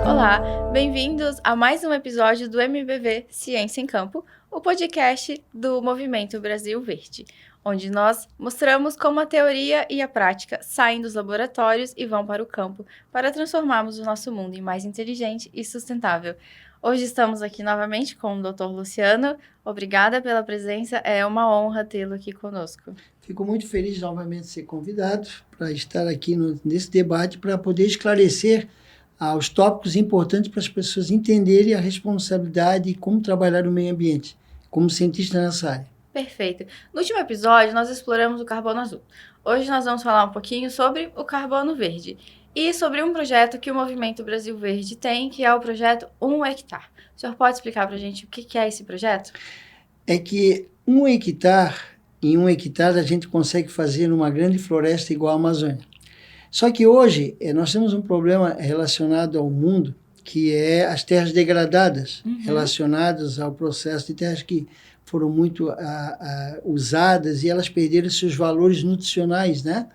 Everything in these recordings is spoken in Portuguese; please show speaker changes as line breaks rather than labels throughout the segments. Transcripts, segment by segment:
Olá, bem-vindos a mais um episódio do MBV Ciência em Campo, o podcast do Movimento Brasil Verde, onde nós mostramos como a teoria e a prática saem dos laboratórios e vão para o campo para transformarmos o nosso mundo em mais inteligente e sustentável. Hoje estamos aqui novamente com o Dr. Luciano. Obrigada pela presença, é uma honra tê-lo aqui conosco.
Fico muito feliz de novamente ser convidado para estar aqui nesse debate para poder esclarecer os tópicos importantes para as pessoas entenderem a responsabilidade e como trabalhar o meio ambiente, como cientista nessa área.
Perfeito. No último episódio, nós exploramos o carbono azul. Hoje nós vamos falar um pouquinho sobre o carbono verde e sobre um projeto que o Movimento Brasil Verde tem, que é o projeto 1 hectare. O senhor pode explicar para a gente o que é esse projeto?
É que em 1 hectare a gente consegue fazer numa grande floresta igual a Amazônia. Só que hoje nós temos um problema relacionado ao mundo, que é as terras degradadas, relacionadas ao processo de terras que foram muito usadas e elas perderam seus valores nutricionais, né?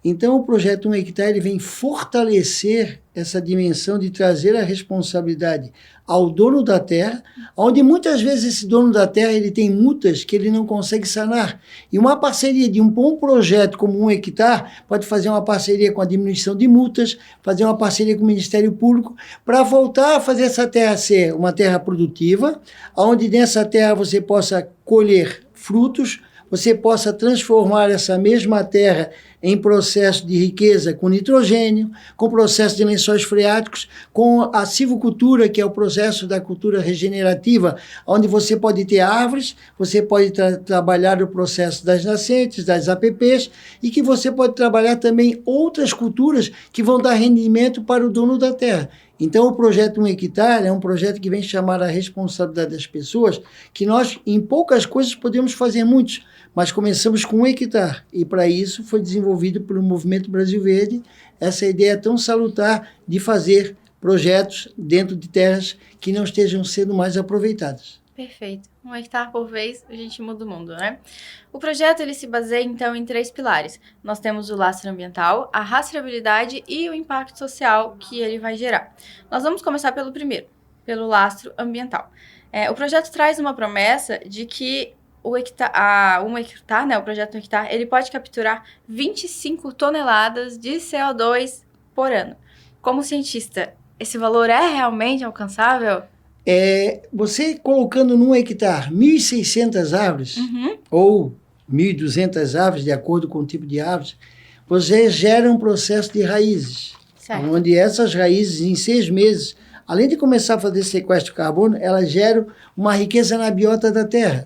Então, o projeto 1 hectare ele vem fortalecer essa dimensão de trazer a responsabilidade ao dono da terra, onde muitas vezes esse dono da terra ele tem multas que ele não consegue sanar. E uma parceria de um bom projeto como 1 hectare pode fazer uma parceria com a diminuição de multas, fazer uma parceria com o Ministério Público, para voltar a fazer essa terra ser uma terra produtiva, onde nessa terra você possa colher frutos, você possa transformar essa mesma terra em processo de riqueza com nitrogênio, com processo de lençóis freáticos, com a silvicultura, que é o processo da cultura regenerativa, onde você pode ter árvores, você pode trabalhar o processo das nascentes, das APPs, e que você pode trabalhar também outras culturas que vão dar rendimento para o dono da terra. Então, o projeto 1 hectare é um projeto que vem chamar a responsabilidade das pessoas, que nós, em poucas coisas, podemos fazer muitos, mas começamos com 1 hectare, e para isso foi desenvolvido pelo Movimento Brasil Verde essa ideia tão salutar de fazer projetos dentro de terras que não estejam sendo mais aproveitadas.
Perfeito. 1 hectare por vez, a gente muda o mundo, né? O projeto ele se baseia, então, em 3 pilares. Nós temos o lastro ambiental, a rastreabilidade e o impacto social que ele vai gerar. Nós vamos começar pelo primeiro, pelo lastro ambiental. O projeto traz uma promessa de que o 1 hectare, né, o projeto 1 hectare, ele pode capturar 25 toneladas de CO2 por ano. Como cientista, esse valor é realmente alcançável?
Você colocando num hectare 1.600 árvores, ou 1.200 árvores, de acordo com o tipo de árvores, você gera um processo de raízes, certo, onde essas raízes, em 6 meses, além de começar a fazer sequestro de carbono, elas geram uma riqueza na biota da terra,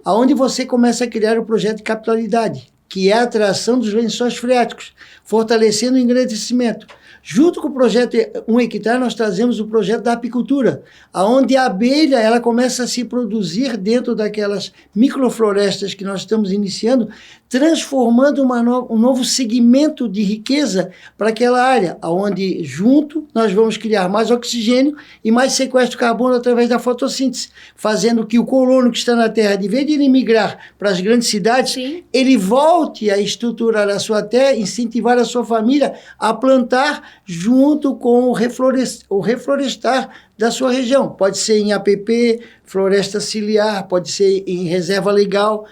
onde você começa a criar o projeto de capitalidade, que é a atração dos lençóis freáticos, fortalecendo o engrandecimento. Junto com o projeto 1 hectare, nós trazemos o projeto da apicultura, onde a abelha ela começa a se produzir dentro daquelas microflorestas que nós estamos iniciando, transformando um novo segmento de riqueza para aquela área, onde junto nós vamos criar mais oxigênio e mais sequestro de carbono através da fotossíntese, fazendo que o colono que está na Terra, de vez de ele migrar para as grandes cidades, sim, ele volte a estruturar a sua terra, incentivar a sua família a plantar junto com o reflorestar da sua região. Pode ser em APP, floresta ciliar, pode ser em reserva legal.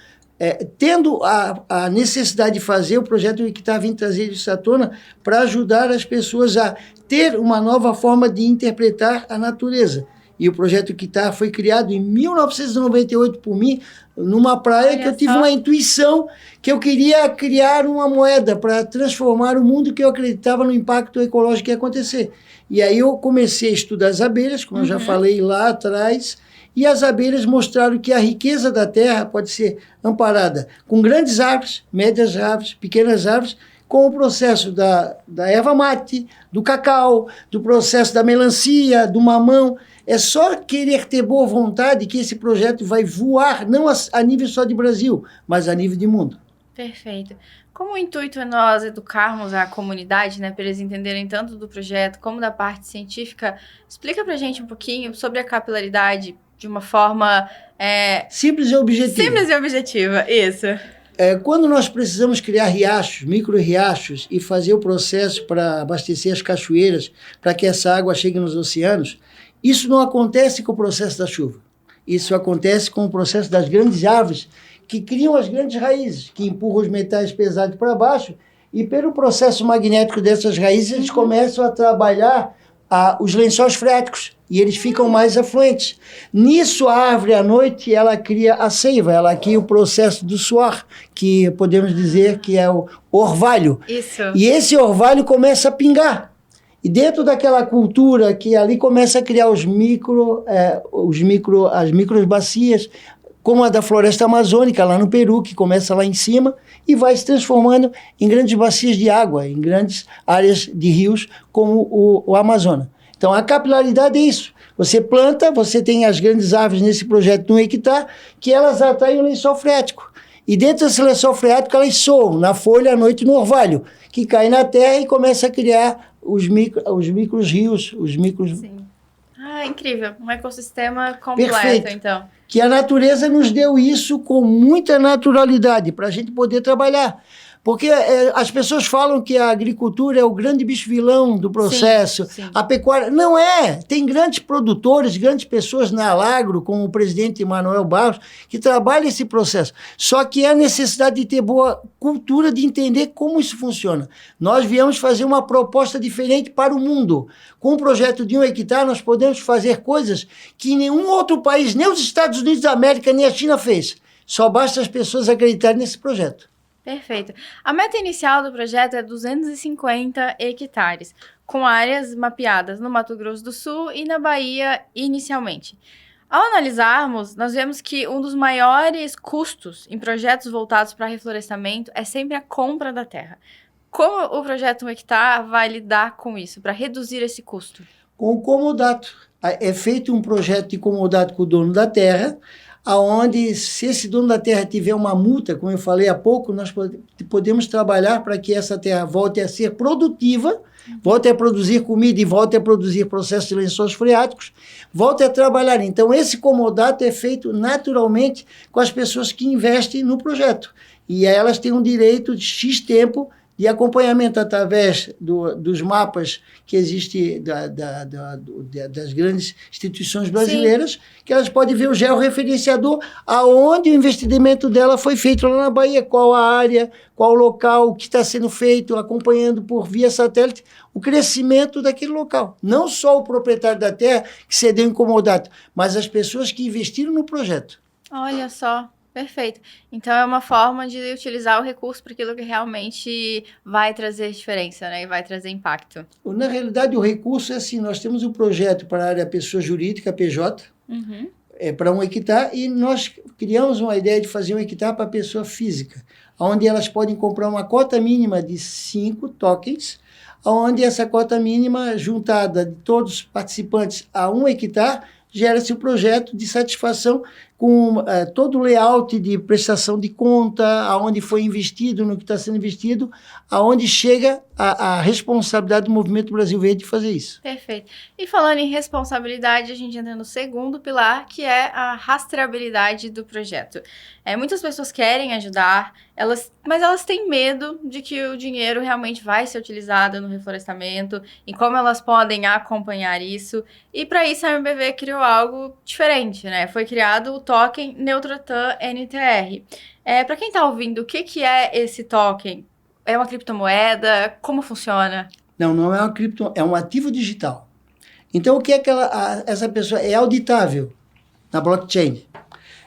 Tendo a necessidade de fazer, o projeto 1 hectare vem trazer isso à tona para ajudar as pessoas a ter uma nova forma de interpretar a natureza. E o projeto 1 hectare foi criado em 1998 por mim, numa praia que eu tive uma intuição que eu queria criar uma moeda para transformar o mundo, que eu acreditava no impacto ecológico que ia acontecer. E aí eu comecei a estudar as abelhas, como eu já falei lá atrás, e as abelhas mostraram que a riqueza da terra pode ser amparada com grandes árvores, médias árvores, pequenas árvores, com o processo da erva mate, do cacau, do processo da melancia, do mamão. É só querer ter boa vontade que esse projeto vai voar, não a nível só de Brasil, mas a nível de mundo.
Perfeito. Como o intuito é nós educarmos a comunidade, né, para eles entenderem tanto do projeto como da parte científica, explica pra gente um pouquinho sobre a capilaridade de uma forma...
simples e objetiva.
Simples e objetiva, isso.
Quando nós precisamos criar riachos, micro-riachos, e fazer o processo para abastecer as cachoeiras, para que essa água chegue nos oceanos, isso não acontece com o processo da chuva. Isso acontece com o processo das grandes árvores, que criam as grandes raízes, que empurram os metais pesados para baixo, e pelo processo magnético dessas raízes, eles começam a trabalhar os lençóis freáticos, e eles ficam mais afluentes. Nisso, a árvore, à noite, ela cria a seiva, ela cria o processo do suor, que podemos dizer que é o orvalho.
Isso.
E esse orvalho começa a pingar. E dentro daquela cultura que ali começa a criar as microbacias, como a da floresta amazônica, lá no Peru, que começa lá em cima e vai se transformando em grandes bacias de água, em grandes áreas de rios, como o Amazonas. Então, a capilaridade é isso. Você planta, você tem as grandes árvores nesse projeto de 1 hectare, que elas atraem o lençol freático. E dentro desse lençol freático, elas soam na folha à noite no orvalho, que cai na terra e começa a criar os micros rios, os micros...
Sim. Ah, incrível. Um ecossistema completo,
Perfeito.
então.
Que a natureza nos deu isso com muita naturalidade, para a gente poder trabalhar. Porque as pessoas falam que a agricultura é o grande bicho vilão do processo,
sim.
A pecuária... Não é! Tem grandes produtores, grandes pessoas na Alagro, como o presidente Manuel Barros, que trabalham esse processo. Só que é a necessidade de ter boa cultura, de entender como isso funciona. Nós viemos fazer uma proposta diferente para o mundo. Com o projeto de 1 hectare, nós podemos fazer coisas que nenhum outro país, nem os Estados Unidos da América, nem a China fez. Só basta as pessoas acreditarem nesse projeto.
Perfeito. A meta inicial do projeto é 250 hectares, com áreas mapeadas no Mato Grosso do Sul e na Bahia inicialmente. Ao analisarmos, nós vemos que um dos maiores custos em projetos voltados para reflorestamento é sempre a compra da terra. Como o projeto 1 hectare vai lidar com isso, para reduzir esse custo?
Com o comodato. É feito um projeto de comodato com o dono da terra, aonde, se esse dono da terra tiver uma multa, como eu falei há pouco, nós podemos trabalhar para que essa terra volte a ser produtiva, volte a produzir comida e volte a produzir processos de lençóis freáticos, volte a trabalhar. Então, esse comodato é feito naturalmente com as pessoas que investem no projeto. E elas têm um direito de X tempo de acompanhamento através dos mapas que existem das grandes instituições brasileiras, sim, que elas podem ver o georreferenciador, aonde o investimento dela foi feito lá na Bahia, qual a área, qual o local, o que está sendo feito, acompanhando por via satélite o crescimento daquele local. Não só o proprietário da terra que cedeu incomodado, mas as pessoas que investiram no projeto.
Olha só. Perfeito. Então, é uma forma de utilizar o recurso para aquilo que realmente vai trazer diferença, né? E vai trazer impacto.
Na realidade, o recurso é assim, nós temos um projeto para a área pessoa jurídica, PJ, para 1 hectare, e nós criamos uma ideia de fazer 1 hectare para a pessoa física, onde elas podem comprar uma cota mínima de 5 tokens, onde essa cota mínima, juntada de todos os participantes a 1 hectare, gera-se o projeto de satisfação com todo o layout de prestação de conta, aonde foi investido, no que está sendo investido, aonde chega a responsabilidade do Movimento Brasil Verde de fazer isso.
Perfeito. E falando em responsabilidade, a gente entra no segundo pilar, que é a rastreabilidade do projeto. Muitas pessoas querem ajudar, mas elas têm medo de que o dinheiro realmente vai ser utilizado no reflorestamento e como elas podem acompanhar isso. E para isso a MBV criou algo diferente, né? Foi criado o token Neutrotan NTR. Para quem está ouvindo, o que é esse token? É uma criptomoeda? Como funciona?
Não é uma criptomoeda, é um ativo digital. Então, o que é essa pessoa? É auditável na blockchain.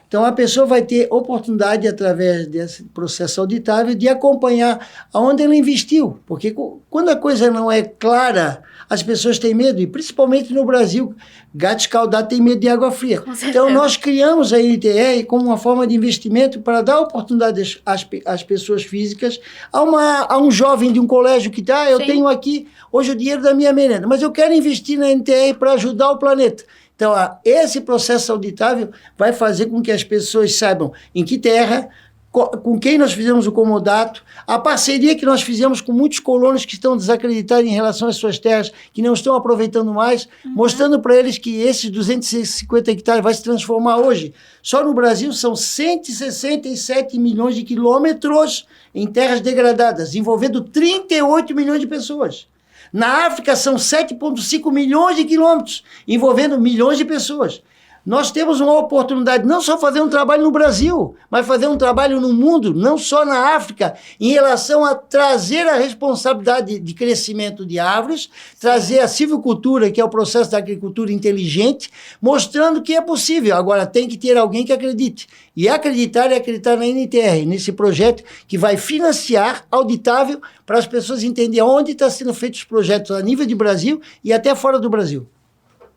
Então, a pessoa vai ter oportunidade, através desse processo auditável, de acompanhar aonde ela investiu. Porque quando a coisa não é clara, as pessoas têm medo, e principalmente no Brasil, gato escaldado tem medo de água fria. Então, nós criamos a NTR como uma forma de investimento para dar oportunidade às pessoas físicas, a um jovem de um colégio que está, eu tenho aqui hoje o dinheiro da minha merenda, mas eu quero investir na NTR para ajudar o planeta. Então, esse processo auditável vai fazer com que as pessoas saibam em que terra, com quem nós fizemos o comodato, a parceria que nós fizemos com muitos colonos que estão desacreditados em relação às suas terras, que não estão aproveitando mais, mostrando para eles que esses 250 hectares vai se transformar hoje. Só no Brasil são 167 milhões de quilômetros em terras degradadas, envolvendo 38 milhões de pessoas. Na África são 7,5 milhões de quilômetros, envolvendo milhões de pessoas. Nós temos uma oportunidade não só fazer um trabalho no Brasil, mas fazer um trabalho no mundo, não só na África, em relação a trazer a responsabilidade de crescimento de árvores, trazer a silvicultura, que é o processo da agricultura inteligente, mostrando que é possível. Agora, tem que ter alguém que acredite. E acreditar é acreditar na NTR, nesse projeto que vai financiar, auditável, para as pessoas entenderem onde estão sendo feitos os projetos a nível de Brasil e até fora do Brasil.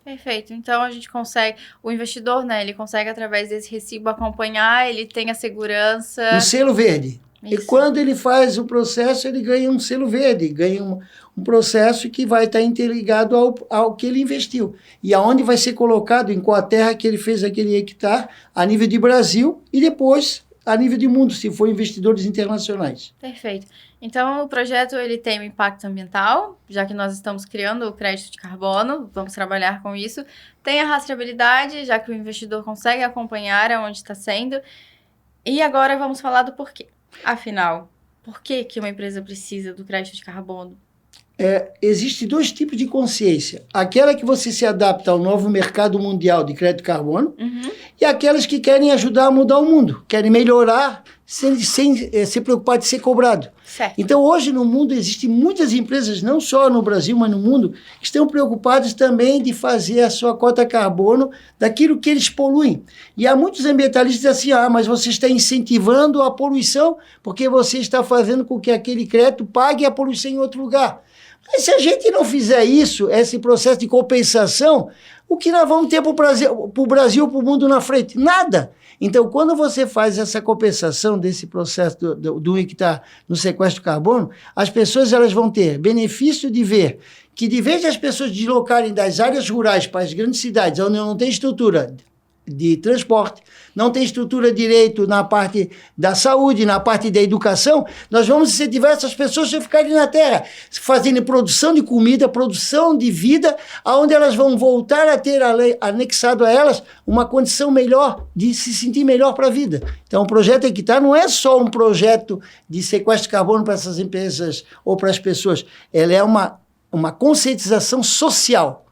Perfeito. Então, a gente consegue, o investidor, né, ele consegue, através desse recibo, acompanhar, ele tem a segurança...
Um selo verde.
Isso.
E quando ele faz o processo, ele ganha um selo verde, ganha um processo que vai estar interligado ao que ele investiu. E aonde vai ser colocado, em qual terra que ele fez aquele hectare, a nível de Brasil e depois a nível de mundo, se for investidores internacionais.
Perfeito. Então, o projeto ele tem um impacto ambiental, já que nós estamos criando o crédito de carbono, vamos trabalhar com isso. Tem a rastreabilidade, já que o investidor consegue acompanhar aonde está sendo. E agora vamos falar do porquê. Afinal, por que uma empresa precisa do crédito de carbono?
Existem dois tipos de consciência. Aquela que você se adapta ao novo mercado mundial de crédito de carbono e aquelas que querem ajudar a mudar o mundo, querem melhorar sem se preocupar de ser cobrado.
Certo.
Então, hoje no mundo existem muitas empresas, não só no Brasil, mas no mundo, que estão preocupadas também de fazer a sua cota carbono daquilo que eles poluem. E há muitos ambientalistas que dizem assim, mas você está incentivando a poluição porque você está fazendo com que aquele crédito pague a poluição em outro lugar. Mas se a gente não fizer isso, esse processo de compensação, o que nós vamos ter para o Brasil, para o mundo na frente? Nada. Então, quando você faz essa compensação desse processo do hectare no sequestro de carbono, as pessoas elas vão ter benefício de ver que, de vez de as pessoas deslocarem das áreas rurais para as grandes cidades, onde não tem estrutura de transporte, não tem estrutura direito na parte da saúde, na parte da educação, nós vamos incentivar essas pessoas a ficarem na terra, fazendo produção de comida, produção de vida, onde elas vão voltar a ter anexado a elas uma condição melhor, de se sentir melhor para a vida. Então, o projeto Hectare não é só um projeto de sequestro de carbono para essas empresas ou para as pessoas, ela é uma conscientização social,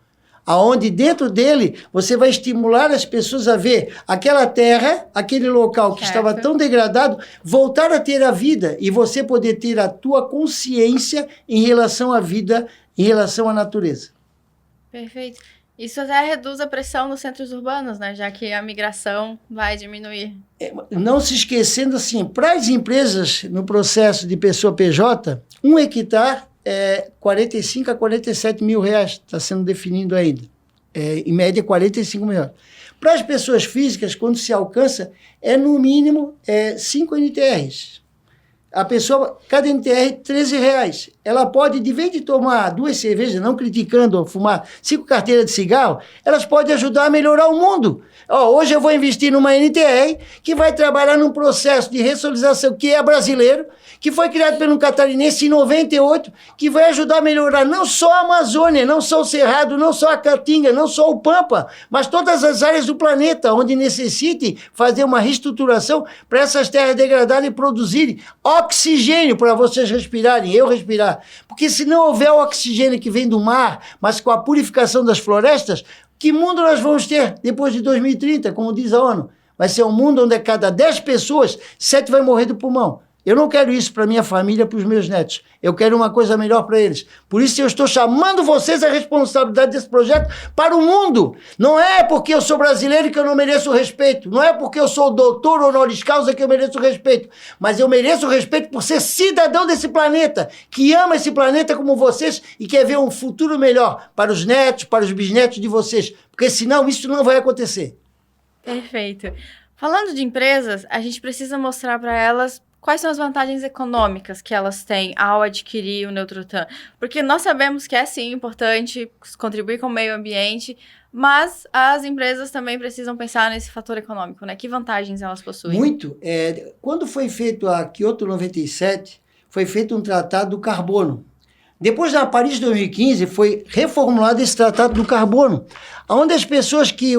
aonde dentro dele você vai estimular as pessoas a ver aquela terra, aquele local que estava tão degradado, voltar a ter a vida e você poder ter a tua consciência em relação à vida, em relação à natureza.
Perfeito. Isso até reduz a pressão nos centros urbanos, né? Já que a migração vai diminuir.
Não se esquecendo assim, para as empresas no processo de pessoa PJ, um hectare 45 a 47 mil reais, está sendo definido ainda. Em média, 45 mil. Para as pessoas físicas, quando se alcança, no mínimo 5 NTRs. A pessoa, cada NTR, 13 reais. Ela pode, de vez de tomar 2 cervejas, não criticando ou fumar 5 carteiras de cigarro, elas podem ajudar a melhorar o mundo. Hoje eu vou investir numa NTR que vai trabalhar num processo de ressolização que é brasileiro, que foi criado pelo catarinense em 98, que vai ajudar a melhorar não só a Amazônia, não só o Cerrado, não só a Caatinga, não só o Pampa, mas todas as áreas do planeta, onde necessite fazer uma reestruturação para essas terras degradarem e produzirem oxigênio para vocês respirarem, eu respirar. Porque se não houver o oxigênio que vem do mar, mas com a purificação das florestas, que mundo nós vamos ter depois de 2030, como diz a ONU? Vai ser um mundo onde a cada 10 pessoas, 7 vai morrer do pulmão. Eu não quero isso para minha família, para os meus netos. Eu quero uma coisa melhor para eles. Por isso eu estou chamando vocês a responsabilidade desse projeto para o mundo. Não é porque eu sou brasileiro que eu não mereço respeito. Não é porque eu sou doutor honoris causa que eu mereço respeito. Mas eu mereço respeito por ser cidadão desse planeta, que ama esse planeta como vocês e quer ver um futuro melhor para os netos, para os bisnetos de vocês. Porque senão isso não vai acontecer.
Perfeito. Falando de empresas, a gente precisa mostrar para elas quais são as vantagens econômicas que elas têm ao adquirir o Neutrotan? Porque nós sabemos que é, sim, importante contribuir com o meio ambiente, mas as empresas também precisam pensar nesse fator econômico, né? Que vantagens elas possuem?
Muito. Quando foi feito a Kyoto 97, foi feito um tratado do carbono. Depois, na Paris 2015, foi reformulado esse tratado do carbono, onde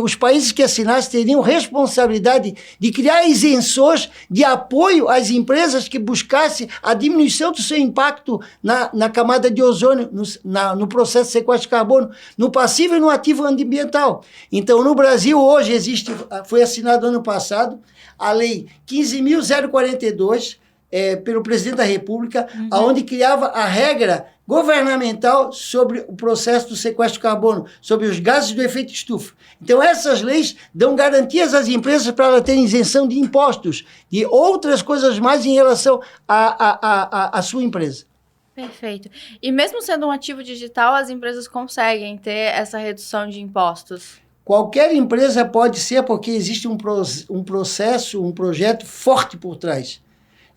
os países que assinassem teriam responsabilidade de criar isenções de apoio às empresas que buscassem a diminuição do seu impacto na camada de ozônio, no processo de sequestro de carbono, no passivo e no ativo ambiental. Então, no Brasil, hoje foi assinado ano passado a Lei 15.042, pelo presidente da República, onde criava a regra governamental sobre o processo do sequestro de carbono, sobre os gases do efeito estufa. Então, essas leis dão garantias às empresas para elas terem isenção de impostos, de outras coisas mais em relação à sua empresa.
Perfeito. E mesmo sendo um ativo digital, as empresas conseguem ter essa redução de impostos?
Qualquer empresa pode ser, porque existe um processo, um projeto forte por trás.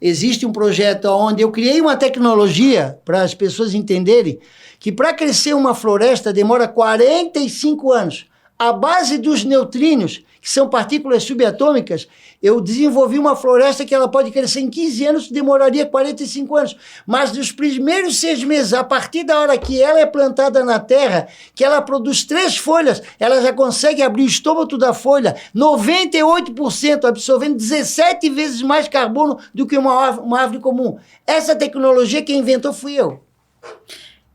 Existe um projeto onde eu criei uma tecnologia para as pessoas entenderem que para crescer uma floresta demora 45 anos. A base dos neutrinos, que são partículas subatômicas, eu desenvolvi uma floresta que ela pode crescer em 15 anos, demoraria 45 anos. Mas nos primeiros 6 meses, a partir da hora que ela é plantada na terra, que ela produz 3 folhas, ela já consegue abrir o estômago da folha, 98% absorvendo 17 vezes mais carbono do que uma árvore comum. Essa tecnologia quem inventou fui eu.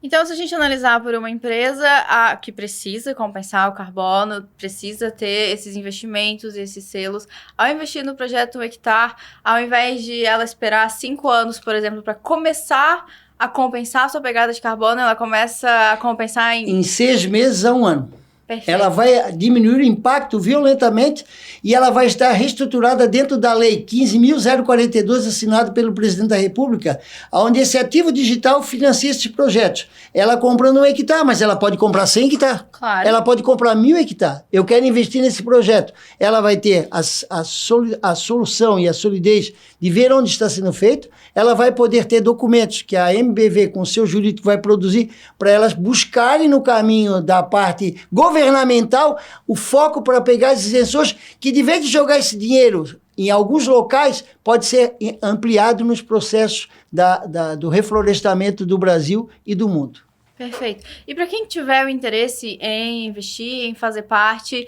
Então, se a gente analisar por uma empresa que precisa compensar o carbono, precisa ter esses investimentos, esses selos, ao investir no projeto 1 hectare, ao invés de ela esperar 5 anos, por exemplo, para começar a compensar a sua pegada de carbono, ela começa a compensar em
6 meses a 1 ano.
Perfeito.
Ela vai diminuir o impacto violentamente e ela vai estar reestruturada dentro da Lei 15.042, assinada pelo Presidente da República, onde esse ativo digital financia esses projetos. Ela comprando 1 hectare, mas ela pode comprar 100 hectares.
Claro.
Ela pode comprar 1.000 hectares. Eu quero investir nesse projeto. Ela vai ter a solução e a solidez de ver onde está sendo feito. Ela vai poder ter documentos que a MBV, com o seu jurídico, vai produzir para elas buscarem no caminho da parte governamental o foco para pegar as isenções, que de vez de jogar esse dinheiro em alguns locais, pode ser ampliado nos processos do reflorestamento do Brasil e do mundo.
Perfeito. E para quem tiver o interesse em investir, em fazer parte,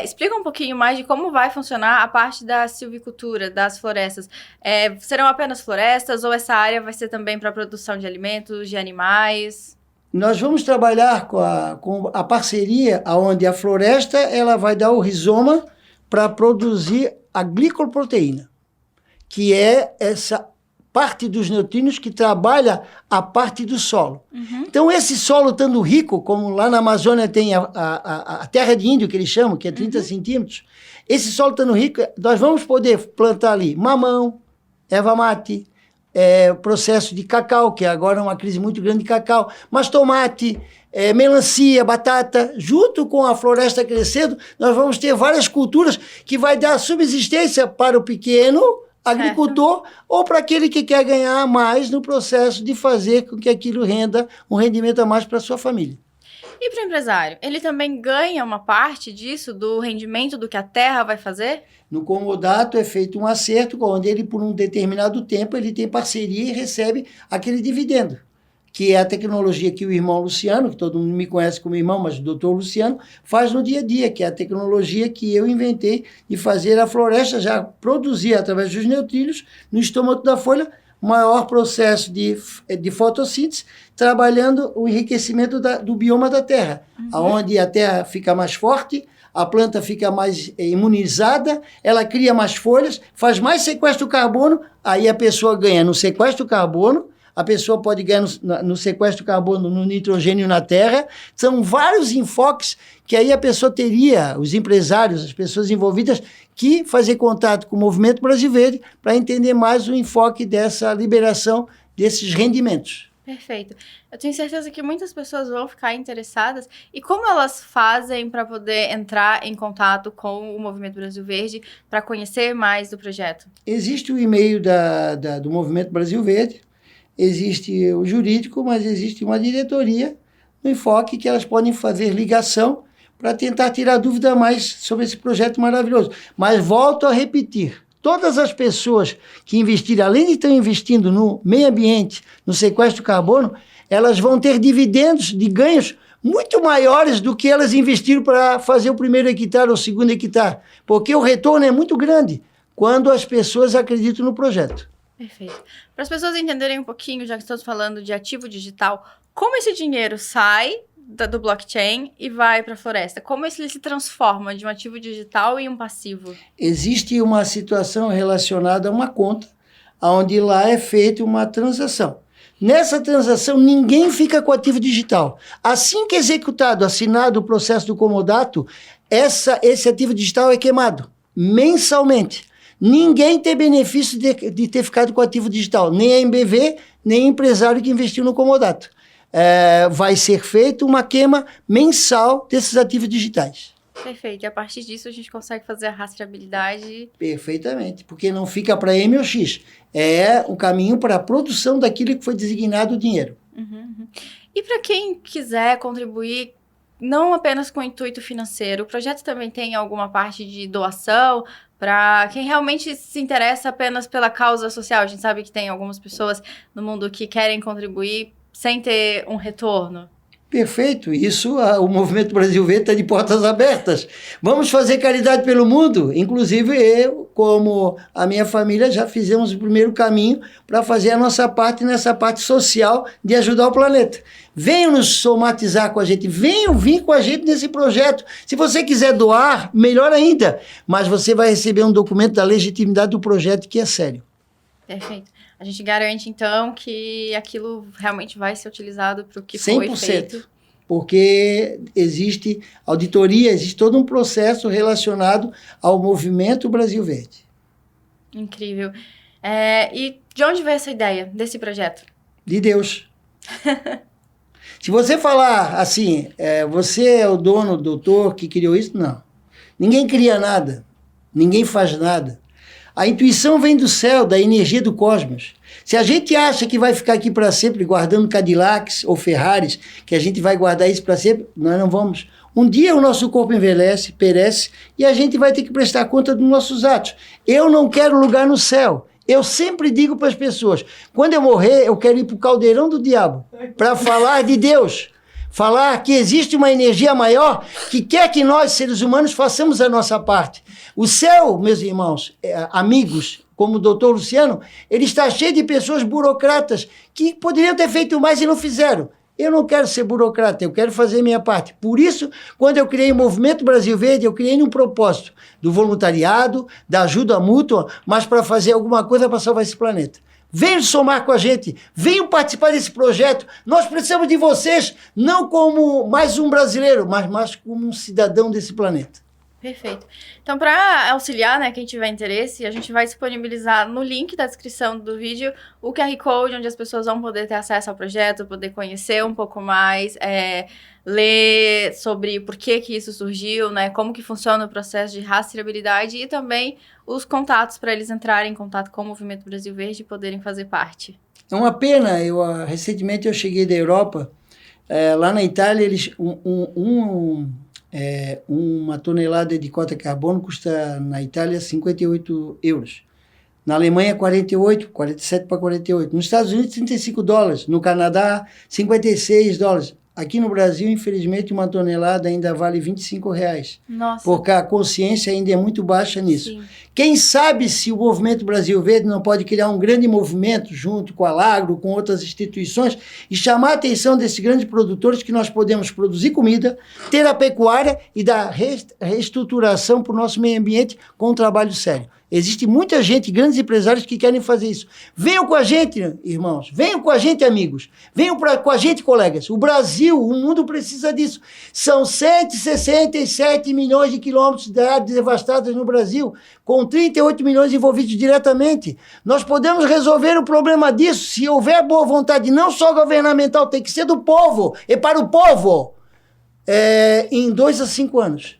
explica um pouquinho mais de como vai funcionar a parte da silvicultura, das florestas. Serão apenas florestas ou essa área vai ser também para produção de alimentos, de animais?
Nós vamos trabalhar com a parceria onde a floresta ela vai dar o rizoma para produzir a glicoproteína, que é essa parte dos neutrinos que trabalha a parte do solo. Então, esse solo estando rico, como lá na Amazônia tem a terra de índio, que eles chamam, que é 30 centímetros, esse solo estando rico, nós vamos poder plantar ali mamão, erva mate, processo de cacau, que agora é uma crise muito grande de cacau, mas tomate, melancia, batata, junto com a floresta crescendo, nós vamos ter várias culturas que vai dar subsistência para o pequeno agricultor, certo, ou para aquele que quer ganhar mais no processo de fazer com que aquilo renda um rendimento a mais para a sua família.
E para o empresário, ele também ganha uma parte disso, do rendimento do que a terra vai fazer?
No comodato é feito um acerto, onde ele, por um determinado tempo, ele tem parceria e recebe aquele dividendo, que é a tecnologia que o irmão Luciano, que todo mundo me conhece como irmão, mas o doutor Luciano, faz no dia a dia, que é a tecnologia que eu inventei de fazer a floresta já produzir, através dos neutrinos, no estômago da folha, maior processo de fotossíntese, trabalhando o enriquecimento do bioma da terra, onde a terra fica mais forte, a planta fica mais imunizada, ela cria mais folhas, faz mais sequestro de carbono, aí a pessoa ganha no sequestro de carbono, a pessoa pode ganhar no sequestro de carbono, no nitrogênio na terra. São vários enfoques que aí a pessoa teria, os empresários, as pessoas envolvidas, que fazer contato com o Movimento Brasil Verde para entender mais o enfoque dessa liberação desses rendimentos.
Perfeito. Eu tenho certeza que muitas pessoas vão ficar interessadas. E como elas fazem para poder entrar em contato com o Movimento Brasil Verde para conhecer mais do projeto?
Existe o e-mail do Movimento Brasil Verde, existe o jurídico, mas existe uma diretoria no Enfoque que elas podem fazer ligação para tentar tirar dúvida mais sobre esse projeto maravilhoso. Mas volto a repetir, todas as pessoas que investirem, além de estar investindo no meio ambiente, no sequestro de carbono, elas vão ter dividendos de ganhos muito maiores do que elas investiram para fazer o primeiro hectare ou o segundo hectare, porque o retorno é muito grande quando as pessoas acreditam no projeto.
Perfeito. Para as pessoas entenderem um pouquinho, já que estamos falando de ativo digital, como esse dinheiro sai do blockchain e vai para a floresta? Como ele se transforma de um ativo digital em um passivo?
Existe uma situação relacionada a uma conta, onde lá é feita uma transação. Nessa transação, ninguém fica com ativo digital. Assim que é executado, assinado o processo do comodato, esse ativo digital é queimado mensalmente. Ninguém tem benefício de ter ficado com ativo digital, nem a MBV, nem o empresário que investiu no comodato. Vai ser feita uma queima mensal desses ativos digitais.
Perfeito. E a partir disso a gente consegue fazer a rastreabilidade.
Perfeitamente, porque não fica para M ou X. É o caminho para a produção daquilo que foi designado o dinheiro.
Uhum. E para quem quiser contribuir, não apenas com o intuito financeiro, o projeto também tem alguma parte de doação para quem realmente se interessa apenas pela causa social. A gente sabe que tem algumas pessoas no mundo que querem contribuir sem ter um retorno.
Perfeito, isso o Movimento Brasil Verde está de portas abertas. Vamos fazer caridade pelo mundo? Inclusive eu, como a minha família, já fizemos o primeiro caminho para fazer a nossa parte nessa parte social de ajudar o planeta. Venham nos somatizar com a gente, venham vir com a gente nesse projeto. Se você quiser doar, melhor ainda, mas você vai receber um documento da legitimidade do projeto que é sério.
Perfeito. A gente garante, então, que aquilo realmente vai ser utilizado para o que foi feito.
Porque existe auditoria, existe todo um processo relacionado ao Movimento Brasil Verde.
Incrível. E de onde veio essa ideia desse projeto?
De Deus. Se você falar assim, você é o dono, doutor, que criou isso, não. Ninguém cria nada. Ninguém faz nada. A intuição vem do céu, da energia do cosmos. Se a gente acha que vai ficar aqui para sempre guardando Cadillacs ou Ferraris, que a gente vai guardar isso para sempre, nós não vamos. Um dia o nosso corpo envelhece, perece, e a gente vai ter que prestar conta dos nossos atos. Eu não quero lugar no céu. Eu sempre digo para as pessoas, quando eu morrer, eu quero ir para o caldeirão do diabo, para falar de Deus. Falar que existe uma energia maior que quer que nós, seres humanos, façamos a nossa parte. O céu, meus irmãos, amigos, como o doutor Luciano, ele está cheio de pessoas burocratas que poderiam ter feito mais e não fizeram. Eu não quero ser burocrata, eu quero fazer minha parte. Por isso, quando eu criei o Movimento Brasil Verde, eu criei um propósito do voluntariado, da ajuda mútua, mas para fazer alguma coisa para salvar esse planeta. Venham somar com a gente, venham participar desse projeto. Nós precisamos de vocês, não como mais um brasileiro, mas mais como um cidadão desse planeta.
Perfeito. Então, para auxiliar, né, quem tiver interesse, a gente vai disponibilizar no link da descrição do vídeo o QR Code, onde as pessoas vão poder ter acesso ao projeto, poder conhecer um pouco mais, ler sobre por que isso surgiu, né, como que funciona o processo de rastreabilidade e também os contatos para eles entrarem em contato com o Movimento Brasil Verde e poderem fazer parte.
É uma pena, recentemente eu cheguei da Europa, lá na Itália, eles uma tonelada de cota de carbono custa na Itália 58 euros. Na Alemanha, 48, 47 para 48. Nos Estados Unidos, 35 dólares. No Canadá, 56 dólares. Aqui no Brasil, infelizmente, uma tonelada ainda vale R$25.
Nossa.
Porque a consciência ainda é muito baixa nisso.
Sim.
Quem sabe se o Movimento Brasil Verde não pode criar um grande movimento junto com a Alagro, com outras instituições, e chamar a atenção desses grandes produtores que nós podemos produzir comida, ter a pecuária e dar reestruturação para o nosso meio ambiente com um trabalho sério. Existe muita gente, grandes empresários que querem fazer isso. Venham com a gente, irmãos. Venham com a gente, amigos. Venham com a gente, colegas. O Brasil, o mundo precisa disso. São 167 milhões de quilômetros de áreas devastadas no Brasil, com 38 milhões envolvidos diretamente. Nós podemos resolver o problema disso se houver boa vontade, não só governamental, tem que ser do povo, e para o povo, em 2 a 5 anos.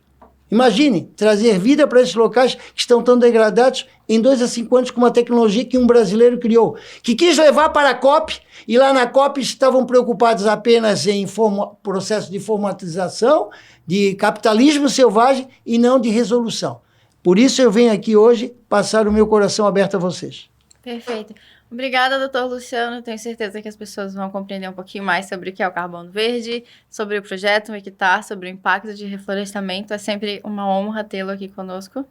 Imagine, trazer vida para esses locais que estão tão degradados em 2 a 5 anos com uma tecnologia que um brasileiro criou, que quis levar para a COP, e lá na COP estavam preocupados apenas em processo de formatização, de capitalismo selvagem e não de resolução. Por isso eu venho aqui hoje passar o meu coração aberto a vocês.
Perfeito. Obrigada, doutor Luciano. Tenho certeza que as pessoas vão compreender um pouquinho mais sobre o que é o Carbono Verde, sobre o projeto Um Hectare, sobre o impacto de reflorestamento. É sempre uma honra tê-lo aqui conosco.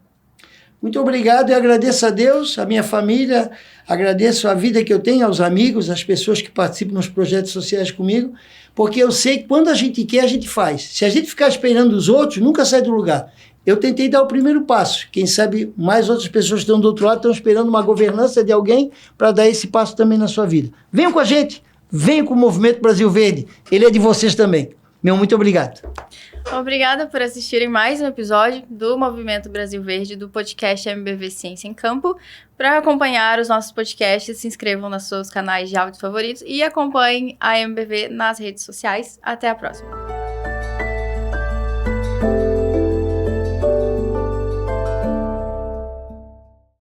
Muito obrigado e agradeço a Deus, a minha família, agradeço a vida que eu tenho, aos amigos, às pessoas que participam nos projetos sociais comigo, porque eu sei que quando a gente quer, a gente faz. Se a gente ficar esperando os outros, nunca sai do lugar. Eu tentei dar o primeiro passo. Quem sabe mais outras pessoas que estão do outro lado estão esperando uma governança de alguém para dar esse passo também na sua vida. Venham com a gente, venham com o Movimento Brasil Verde. Ele é de vocês também. Meu muito obrigado.
Obrigada por assistirem mais um episódio do Movimento Brasil Verde, do podcast MBV Ciência em Campo. Para acompanhar os nossos podcasts, se inscrevam nos seus canais de áudio favoritos e acompanhem a MBV nas redes sociais. Até a próxima.